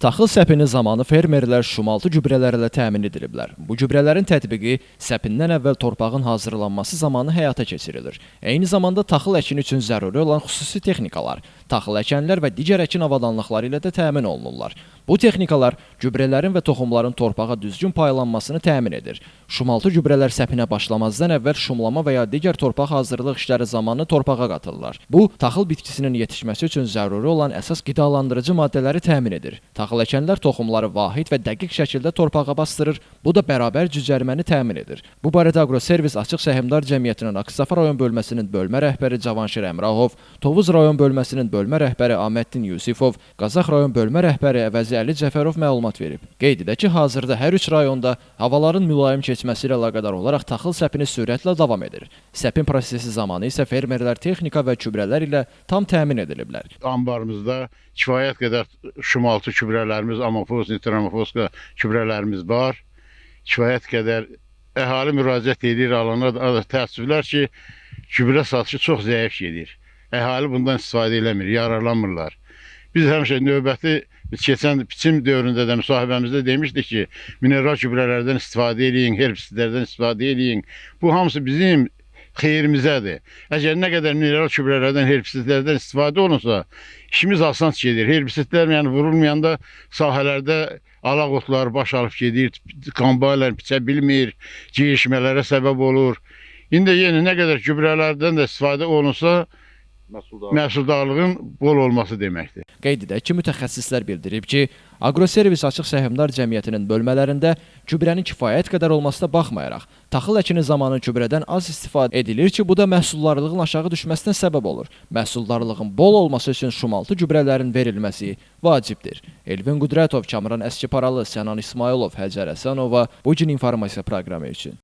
Taxıl səpini zamanı fermerlər şumaltı gübrələrlə təmin ediliblər. Bu gübrələrin tətbiqi səpindən əvvəl torpağın hazırlanması zamanı həyata keçirilir. Eyni zamanda taxıl əkini üçün zəruri olan xüsusi texnikalar, taxıl əkənlər və digər əkin avadanlıqları ilə də təmin olunurlar. Bu texnikalar gübrələrin və toxumların torpağa düzgün paylanmasını təmin edir. Şumaltı gübrələr səpinə başlamazdan əvvəl şumlama və ya digər torpaq hazırlıq işləri zamanı torpağa qatılırlar. Bu, taxıl bitkisinin yetişməsi üçün zəruri olan əsas qidalandırıcı maddələri təmin edir. Taxıl əkənlər toxumları vahid və dəqiq şəkildə torpağa bastırır, bu da bərabər cücərməni təmin edir. Bu barədə Agroservis Açıq Səhmdar Cəmiyyətinin Aksafa rayon bölməsinin bölmə rəhbəri Cavanşir Əmrahov, Tovuz rayon bölməsinin bölmə rəhbəri Ahməddin Yusifov, Qazax rayon bölmə rəhbəri Əvəzi Əli Cəfərov məlumat verib. Qeyd edək ki, hazırda hər üç rayonda havaların mülayim keçməsi ilə əlaqədar olaraq taxıl səpini sürətlə davam edir. Səpin prosesi zamanı isə fermerlər texnika və gübrələr ilə tam təmin ediliblər. Anbarımızda kifayət qədər şumaltı gübrələrimiz, amofoz, nitromofoz gübrələrimiz var. Kifayət qədər əhali müraciət edir, alana da təəssüflər ki, gübrə satışı çox zəif gedir. Əhali bundan istifadə eləmir, yararlanmırlar. Biz həmişə növbəti keçən biçim dövründə də müsahibəmizdə demişdik ki, mineral gübrələrdən istifadə edin, herbisitlərdən istifadə edin. Bu hamısı bizim xeyrimizədir. Əgər nə qədər mineral gübrələrdən, herbisitlərdən istifadə olunsa, işimiz asan gedir. Herbisitlər yəni vurulmayanda sahələrdə alaq otlar baş alıb gedir, kombaylar biçə bilmir, geyişmələrə səbəb olur. İndi yenə nə qədər gübrələrdən də istifadə olunsa, məhsuldarlığın bol olması deməkdir. Qeyd edək ki, mütəxəssislər bildirib ki, Agroservis Açıq Səhmdar Cəmiyyətinin bölmələrində gübrənin kifayət qədər olmasına baxmayaraq, taxıl əkini zamanı gübrədən az istifadə edilir ki, bu da məhsuldarlığın aşağı düşməsinə səbəb olur. Məhsuldarlığın bol olması üçün şumaltı gübrələrin verilməsi vacibdir. Elvin Qudrətov, Kamran Əskiparalı, Sənan İsmailov, Həcər Həsənova bu gün informasiya proqramı üçün.